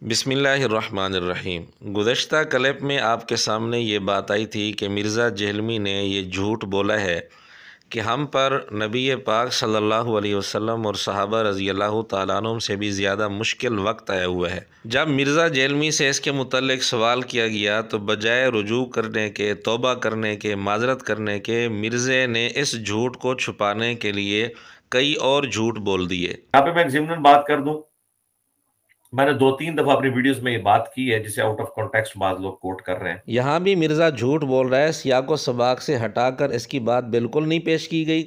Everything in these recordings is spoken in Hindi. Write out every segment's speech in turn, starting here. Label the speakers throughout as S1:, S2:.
S1: बिस्मिल्लाहिर्रहमानिर्रहीम। गुज़श्ता क्लिप में आपके सामने ये बात आई थी कि मिर्ज़ा जेहलमी ने ये झूठ बोला है कि हम पर नबी पाक सल्लल्लाहु अलैहि वसल्लम और सहाबा रज़ी अल्लाह तआला अन्हुम से भी ज़्यादा मुश्किल वक्त आया हुआ है। जब मिर्ज़ा जेहलमी से इसके मुतल्लिक़ सवाल किया गया तो बजाय रुजू करने के, तौबा करने के, माज़रत करने के, मिर्ज़े ने इस झूठ को छुपाने के लिए कई और झूठ बोल दिए।
S2: यहाँ पे मैं एक ज़िम्नन बात कर दूं, मैंने 2-3 दफा अपनी वीडियोस में ये बात की है जिसे आउट ऑफ कॉन्टेक्स्ट बात लोग कोट कर रहे हैं।
S1: यहाँ भी मिर्ज़ा झूठ बोल रहा है, सियाको सबाक से हटाकर इसकी बात बिल्कुल नहीं पेश की गई।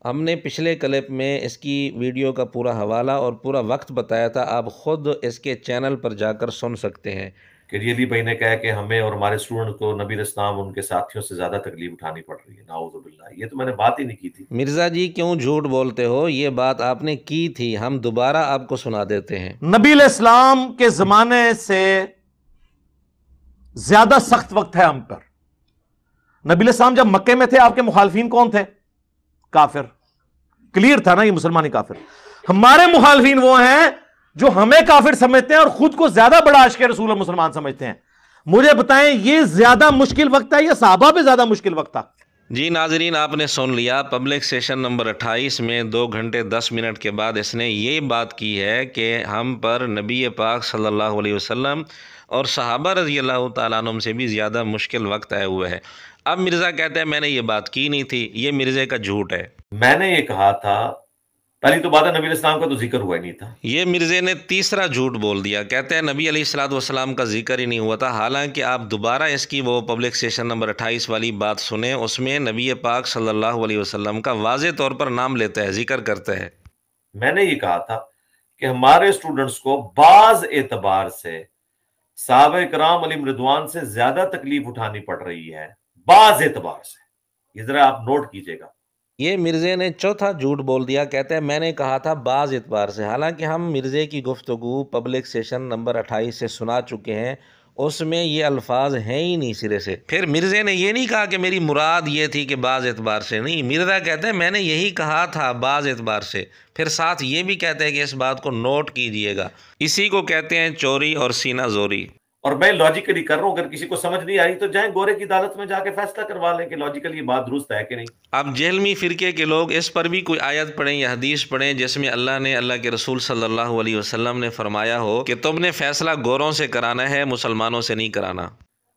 S1: हमने पिछले क्लिप में इसकी वीडियो का पूरा हवाला और पूरा वक्त बताया था, आप ख़ुद इसके चैनल पर जाकर सुन सकते हैं
S2: कि रियली भाई ने कहा कि हमें और हमारे स्टूडेंट को नबी इस्लाम उनके साथियों से ज़्यादा तकलीफ उठानी पड़ रही है। नाउज़ुबिल्लाह, ये तो मैंने बात ही नहीं की थी।
S1: मिर्ज़ा जी क्यों झूठ बोलते हो? ये बात आपने की थी, हम दोबारा आपको सुना देते हैं।
S3: नबी इस्लाम के ज़माने से ज़्यादा सख्त वक्त है हम पर। नबी इस्लाम जब मक्के में थे, आपके मुखालफीन कौन थे? काफिर। क्लियर था ना, ये मुसलमानी काफिर। हमारे मुखालफीन वो हैं जो हमें काफिर समझते हैं और खुद को ज्यादा बड़ा आशिक़ रसूल और मुसलमान समझते हैं। मुझे बताएं, ये ज्यादा मुश्किल वक्त था या सहाबा पे ज्यादा मुश्किल वक्त था?
S1: जी नाजरीन, आपने सुन लिया। पब्लिक सेशन नंबर 28 में 2 घंटे 10 मिनट के बाद इसने ये बात की है कि हम पर नबी पाक सल्लल्लाहु अलैहि वसल्लम और सहाबा रज़ी अल्लाह तआला अन्हुम से भी ज़्यादा मुश्किल वक्त आया हुआ है। अब मिर्ज़ा कहते हैं मैंने ये बात की नहीं थी, ये मिर्ज़े का झूठ है।
S2: मैंने ये कहा था, पहली तो बात है नबी इस्लाम का तो जिक्र हुआ ही नहीं था।
S1: ये मिर्ज़े ने तीसरा झूठ बोल दिया, कहते हैं नबी अलैहिस्सलाम का जिक्र ही नहीं हुआ था। हालांकि आप दोबारा इसकी वो पब्लिक सेशन नंबर 28 वाली बात सुने, उसमें नबी पाक सल्लल्लाहु अलैहि वसल्लम का वाज़े तौर पर नाम लेता है, जिक्र करता है।
S2: मैंने ये कहा था कि हमारे स्टूडेंट्स को बाज एतबार से सहाबा इकराम अलैहिम रिदवान से ज्यादा तकलीफ उठानी पड़ रही है, बाज एतबार से। ये जरा आप नोट कीजिएगा।
S1: ये मिर्ज़े ने चौथा झूठ बोल दिया, कहते हैं मैंने कहा था बाज़ एतबार से। हालांकि हम मिर्ज़े की गुफ्तगू पब्लिक सेशन नंबर 28 से सुना चुके हैं, उसमें ये अल्फाज हैं ही नहीं सिरे से। फिर मिर्ज़े ने ये नहीं कहा कि मेरी मुराद ये थी कि बाज़ एतबार से, नहीं। मिर्ज़ा कहते हैं मैंने यही कहा था बाज़ एतबार से। फिर साथ ये भी कहते हैं कि इस बात को नोट कीजिएगा। इसी को कहते हैं चोरी और सीना जोरी।
S2: और मैं लॉजिकली कर रहा हूं, अगर किसी को समझ नहीं आई तो जाएं गोरे की अदालत में जाके फैसला करवा लें कि लॉजिकली ये बात दुरुस्त है कि नहीं।
S1: अब जेहलमी फ़िरके के लोग इस पर भी कोई आयत पढ़ें या हदीस पढ़ें जिसमें अल्लाह के रसूल सल्लल्लाहु अलैहि वसल्लम ने फरमाया हो कि तुमने फैसला गोरों से कराना है, मुसलमानों से नहीं कराना।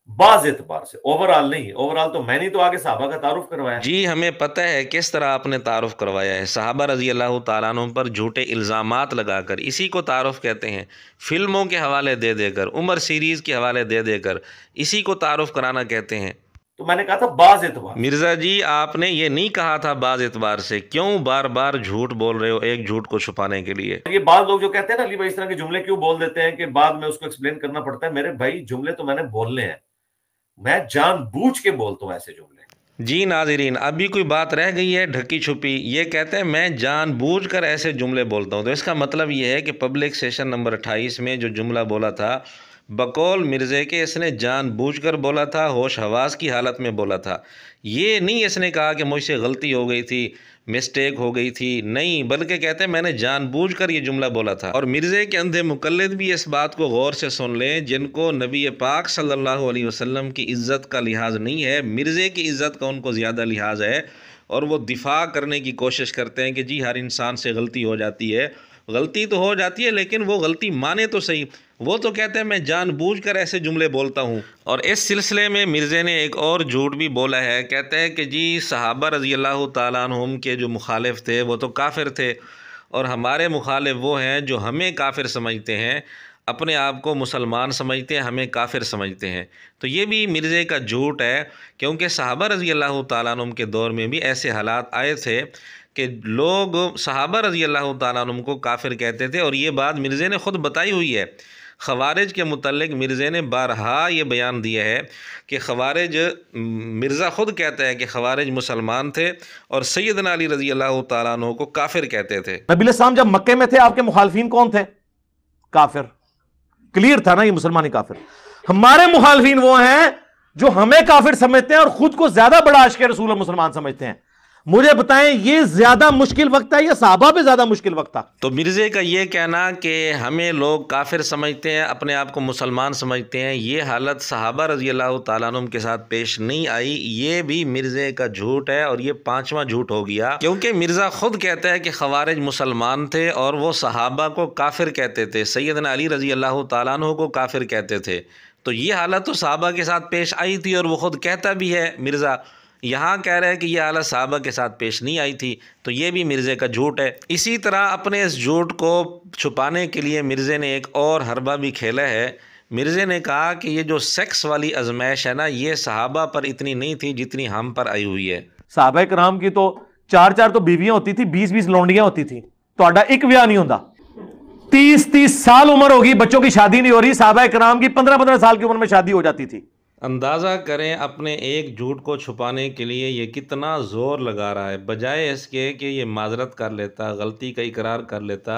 S2: बाज़ एतबार से, ओवरऑल नहीं। ओवरऑल तो मैंने तो आगे सहाबा का तारुफ करवाया।
S1: जी हमें पता है किस तरह आपने तारुफ करवाया है, सहाबा रज़ी अल्लाह तआला अन्हुम पर झूठे इल्ज़ामात लगाकर। इसी को तारुफ कहते हैं। फिल्मों के हवाले दे देकर, उमर सीरीज़ के हवाले दे देकर, इसी को तारुफ कराना कहते हैं।
S2: तो मैंने कहा था बाज़ एतबार।
S1: मिर्ज़ा जी आपने ये नहीं कहा था बाज़ एतबार से, क्यों बार बार झूठ बोल रहे हो एक झूठ को छुपाने के लिए?
S2: ये बाद लोग जो कहते हैं ना, अली भाई इस तरह के जुमले क्यों बोल देते हैं कि बाद में उसको एक्सप्लेन करना पड़ता है। मेरे भाई जुमले तो मैंने बोलने हैं, मैं जानबूझ के बोलता हूं ऐसे जुमले।
S1: जी नाज़रीन, अभी कोई बात रह गई है ढकी छुपी। ये कहते हैं मैं जानबूझकर ऐसे जुमले बोलता हूँ, तो इसका मतलब ये है कि पब्लिक सेशन नंबर 28 में जो जुमला बोला था बकौल मिर्ज़े के, इसने जानबूझकर बोला था, होश हवास की हालत में बोला था। ये नहीं इसने कहा कि मुझसे गलती हो गई थी, मिस्टेक हो गई थी, नहीं, बल्कि कहते हैं मैंने जानबूझकर ये जुमला बोला था। और मिर्ज़े के अंधे मुक़ल्लिद भी इस बात को गौर से सुन लें, जिनको नबी पाक सल्लल्लाहु अलैहि वसल्लम की इज़्ज़त का लिहाज नहीं है, मिर्ज़े की इज़्ज़त का उनको ज़्यादा लिहाज है। और वो दिफा करने की कोशिश करते हैं कि जी हर इंसान से गलती हो जाती है। गलती तो हो जाती है, लेकिन वो गलती माने तो सही। वो तो कहते हैं मैं जानबूझकर ऐसे जुमले बोलता हूँ। और इस सिलसिले में मिर्ज़े ने एक और झूठ भी बोला है, कहते हैं कि जी सहाबा रज़ी अल्लाह तआला अन्हुम के जो मुखालिफ थे वो तो काफिर थे, और हमारे मुखालिफ वो हैं जो हमें काफिर समझते हैं, अपने आप को मुसलमान समझते हैं, हमें काफिर समझते हैं। तो ये भी मिर्ज़े का झूठ है, क्योंकि सहाबा रज़ी अल्लाह तआला अन्हुम के दौर में भी ऐसे हालात आए थे कि लोग सहाबा रज़ी अल्लाह तआला अन्हुम को काफिर कहते थे। और ये बात मिर्ज़े ने ख़ुद बताई हुई है। ख़वारिज के मुतल्लिक़ मिर्ज़े ने बारहा ये बयान दिया है कि ख़वारिज, मिर्ज़ा ख़ुद कहता है कि ख़वारिज मुसलमान थे और सैयदना अली रज़ी अल्लाह तआला अन्हु को काफिर कहते थे।
S3: नबी इस्लाम जब मक्के में थे, आपके मुखालफीन कौन थे? काफिर। क्लियर था ना, ये मुसलमानी काफिर। हमारे मुखालफीन वो हैं जो हमें काफिर समझते हैं और खुद को ज्यादा बड़ा आशिक़ रसूल और मुसलमान समझते हैं। मुझे बताएं, ये ज्यादा मुश्किल वक्त है या सहाबा पे ज्यादा मुश्किल वक्त था?
S1: तो मिर्ज़े का ये कहना कि हमें लोग काफिर समझते हैं, अपने आप को मुसलमान समझते हैं, ये हालत सहाबा रज़ी अल्लाह तआला अन्हुम के साथ पेश नहीं आई, ये भी मिर्ज़े का झूठ है और ये पांचवा झूठ हो गया। क्योंकि मिर्ज़ा खुद कहता है कि खवारिज मुसलमान थे और वो सहाबा को काफिर कहते थे, सैयदना अली रज़ी अल्लाह तआला अन्हु को काफिर कहते थे। तो ये हालत तो सहाबा के साथ पेश आई थी और वो खुद कहता भी है मिर्ज़ा। यहाँ कह रहे हैं कि यह हालत सहाबा के साथ पेश नहीं आई थी, तो ये भी मिर्ज़े का झूठ है। इसी तरह अपने इस झूठ को छुपाने के लिए मिर्ज़े ने एक और हरबा भी खेला है। मिर्ज़े ने कहा कि ये जो सेक्स वाली आजमाइश है ना, ये सहाबा पर इतनी नहीं थी जितनी हम पर आई हुई है।
S3: सहाबा कराम की तो 4-4 तो बीवियां होती थी, 20-20 लौंडियां होती थी, तो एक ब्याह नहीं होता। 30-30 साल उम्र होगी, बच्चों की शादी नहीं हो रही। सहाबा कराम की 15-15 साल की उम्र में शादी हो जाती थी।
S1: अंदाज़ा करें अपने एक झूठ को छुपाने के लिए ये कितना ज़ोर लगा रहा है, बजाय इसके कि ये माजरत कर लेता, गलती का इकरार कर लेता,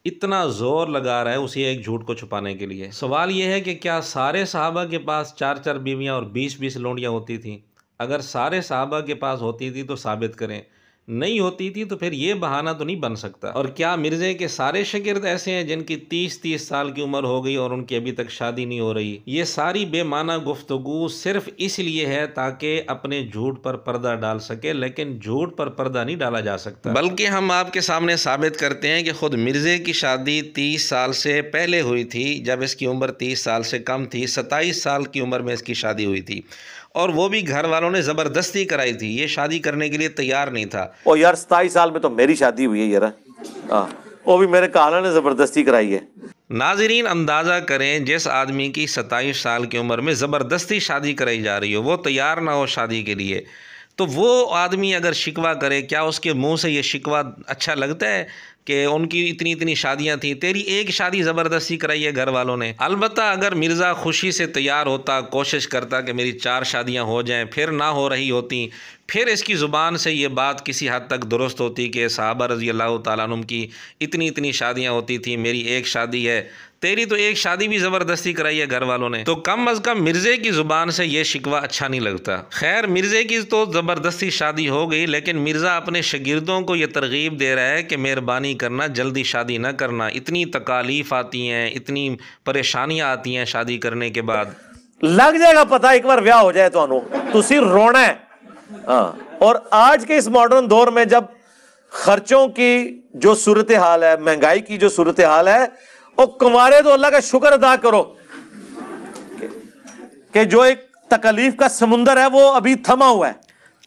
S1: इतना ज़ोर लगा रहा है उसी एक झूठ को छुपाने के लिए। सवाल ये है कि क्या सारे सहाबा के पास 4-4 बीवियाँ और 20-20 लौंडियाँ होती थीं? अगर सारे सहाबा के पास होती थी तो साबित करें, नहीं होती थी तो फिर ये बहाना तो नहीं बन सकता। और क्या मिर्ज़े के सारे शागिर्द ऐसे हैं जिनकी 30-30 साल की उम्र हो गई और उनकी अभी तक शादी नहीं हो रही? ये सारी बेमाना गुफ्तगू सिर्फ इसलिए है ताकि अपने झूठ पर पर्दा डाल सके, लेकिन झूठ पर पर्दा नहीं डाला जा सकता। बल्कि हम आपके सामने साबित करते हैं कि खुद मिर्ज़े की शादी 30 साल से पहले हुई थी, जब इसकी उम्र 30 साल से कम थी। 27 साल की उम्र में इसकी शादी हुई थी और वो भी घर वालों ने ज़बरदस्ती कराई थी, ये शादी करने के लिए तैयार नहीं था।
S3: ओ यार, 27 साल में तो मेरी शादी हुई है यार, वो भी मेरे काला ने ज़बरदस्ती कराई है।
S1: नाज़रीन, अंदाज़ा करें, जिस आदमी की 27 साल की उम्र में ज़बरदस्ती शादी कराई जा रही हो, वो तैयार ना हो शादी के लिए, तो वो आदमी अगर शिकवा करे, क्या उसके मुंह से ये शिकवा अच्छा लगता है कि उनकी इतनी इतनी शादियां थी, तेरी एक शादी ज़बरदस्ती कराई है घर वालों ने? अलबत्ता अगर मिर्ज़ा खुशी से तैयार होता, कोशिश करता कि मेरी 4 शादियां हो जाएं, फिर ना हो रही होती, फिर इसकी ज़ुबान से ये बात किसी हद तक दुरुस्त होती कि सहाबा रज़ी अल्लाह तआला अन्हुम की इतनी इतनी शादियां होती थी, मेरी एक शादी है, तेरी तो एक शादी भी ज़बरदस्ती कराई है घर वालों ने, तो कम अज़ कम मिर्ज़े की ज़ुबान से ये शिकवा अच्छा नहीं लगता। खैर, मिर्ज़े की तो ज़बरदस्ती शादी हो गई, लेकिन मिर्ज़ा अपने शागिर्दों को ये तरगीब दे रहा है कि मेहरबानी करना, जल्दी शादी ना करना, इतनी तकालीफ आती हैं, इतनी परेशानियाँ आती हैं शादी करने के बाद।
S3: लग जाएगा पता एक बार ब्याह हो जाए तो तुसी रोना है। हाँ, और आज के इस मॉडर्न दौर में जब खर्चों की जो सूरत हाल है, महंगाई की जो सूरत हाल है, और कुंवारे तो अल्लाह का शुक्र अदा करो कि जो एक तकलीफ का समुंदर है वो अभी थमा हुआ है।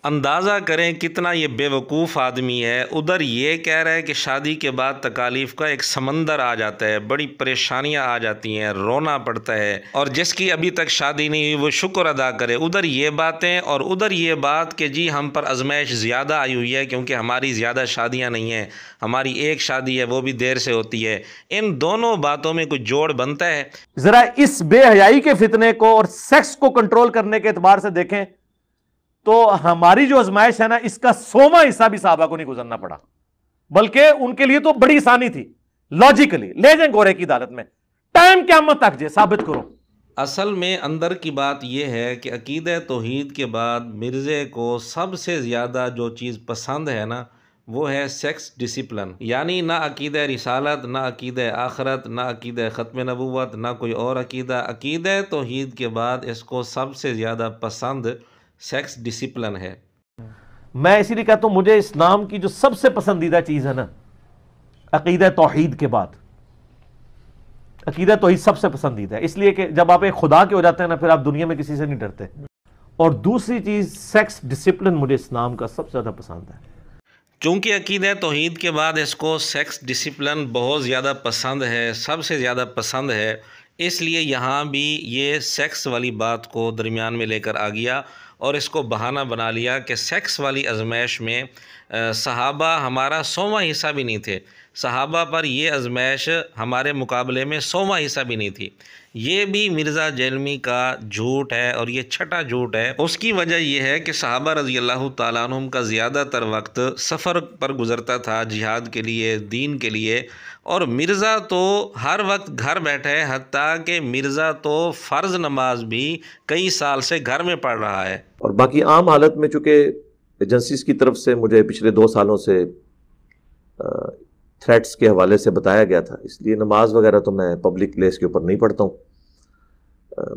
S1: अंदाज़ा करें कितना ये बेवकूफ़ आदमी है। उधर ये कह रहा है कि शादी के बाद तकालीफ़ का एक समंदर आ जाता है, बड़ी परेशानियां आ जाती हैं, रोना पड़ता है, और जिसकी अभी तक शादी नहीं हुई वो शुक्र अदा करे। उधर ये बातें और उधर ये बात कि जी हम पर आजमाइश ज़्यादा आई हुई है क्योंकि हमारी ज़्यादा शादियां नहीं हैं, हमारी एक शादी है वो भी देर से होती है। इन दोनों बातों में कुछ जोड़ बनता है?
S3: ज़रा इस बेहयाई के फितने को और सेक्स को कंट्रोल करने के एतबार से देखें तो हमारी जो आजमाइश है ना, इसका 100वां हिस्सा भी सहाबा को नहीं गुजरना पड़ा, बल्कि उनके लिए तो बड़ी आसानी थी। लॉजिकली ले जाएं गोरे की अदालत में, टाइम क़यामत तक जे साबित करो।
S1: असल में अंदर की बात यह है कि अकीदा तौहीद के बाद मिर्ज़े को सबसे ज़्यादा जो चीज़ पसंद है ना, वो है सेक्स डिसिप्लिन। यानी ना अकीदा रिसालत, ना अकीदा आखरत, ना अकीदा ख़त्म नबूवत, ना कोई और अकीदा। अकीदा तौहीद के बाद इसको सबसे ज़्यादा पसंद सेक्स डिसिप्लिन है।
S3: मैं इसीलिए कहता हूं मुझे इस्लाम की जो सबसे पसंदीदा चीज़ है ना, अकीदा तौहीद के बाद अकीदा तौहीद सबसे पसंदीदा है, इसलिए कि जब आप एक खुदा के हो जाते हैं ना, फिर आप दुनिया में किसी से नहीं डरते। और दूसरी चीज़ सेक्स डिसिप्लिन मुझे इस्लाम का सबसे ज़्यादा पसंद है।
S1: चूँकि अकीदा तौहीद के बाद इसको सेक्स डिसिप्लिन बहुत ज़्यादा पसंद है, सबसे ज़्यादा पसंद है, इसलिए यहाँ भी ये सेक्स वाली बात को दरमियान में लेकर आ गया और इसको बहाना बना लिया कि सेक्स वाली आजमाइश में सहाबा हमारा 100वां हिस्सा भी नहीं थे, सहाबा पर ये आजमाइश हमारे मुकाबले में 100वां हिस्सा भी नहीं थी। ये भी मिर्ज़ा जैलमी का झूठ है और ये छठा झूठ है। उसकी वजह यह है कि सहाबा रज़ी अल्लाह तआला अन्हुम का ज़्यादातर वक्त सफ़र पर गुज़रता था, जिहाद के लिए, दीन के लिए, और मिर्ज़ा तो हर वक्त घर बैठा है, हत्ता कि मिर्ज़ा तो फ़र्ज़ नमाज भी कई साल से घर में पढ़ रहा है।
S3: और बाकी आम हालत में चूँकि एजेंसीज की तरफ से मुझे पिछले 2 सालों से थ्रेट्स के हवाले से बताया गया था, इसलिए नमाज वगैरह तो मैं पब्लिक प्लेस के ऊपर नहीं पढ़ता हूँ,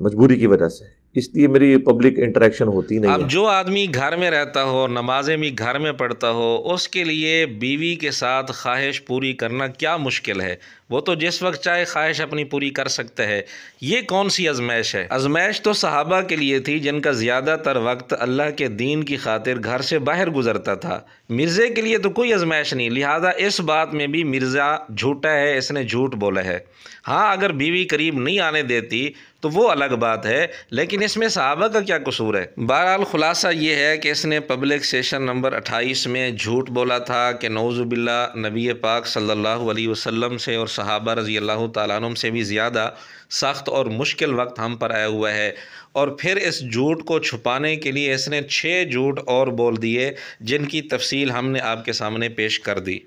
S3: मजबूरी की वजह से, इसलिए मेरी पब्लिक इंटरेक्शन होती नहीं
S1: अब
S3: है।
S1: जो आदमी घर में रहता हो, नमाजें भी घर में पढ़ता हो, उसके लिए बीवी के साथ ख्वाहिश पूरी करना क्या मुश्किल है? वो तो जिस वक्त चाहे ख्वाहिश अपनी पूरी कर सकते हैं। ये कौन सी आजमाइश है? आजमाइश तो सहाबा के लिए थी जिनका ज़्यादातर वक्त अल्लाह के दीन की खातिर घर से बाहर गुजरता था। मिर्ज़े के लिए तो कोई आजमाइश नहीं, लिहाजा इस बात में भी मिर्ज़ा झूठा है, इसने झूठ बोला है। हाँ, अगर बीवी करीब नहीं आने देती तो वो अलग बात है, लेकिन इसमें सहाबा का क्या कसूर है? बहरहाल खुलासा ये है कि इसने पब्लिक सेशन नंबर 28 में झूठ बोला था कि नौज़ुबिल्लाह नबी पाक सल्लल्लाहु अलैहि वसल्लम से और सहाबा रज़ी अल्लाह तआला अन्हुम से भी ज़्यादा सख्त और मुश्किल वक्त हम पर आया हुआ है। और फिर इस झूठ को छुपाने के लिए इसने 6 झूठ और बोल दिए, जिनकी तफसील हमने आपके सामने पेश कर दी।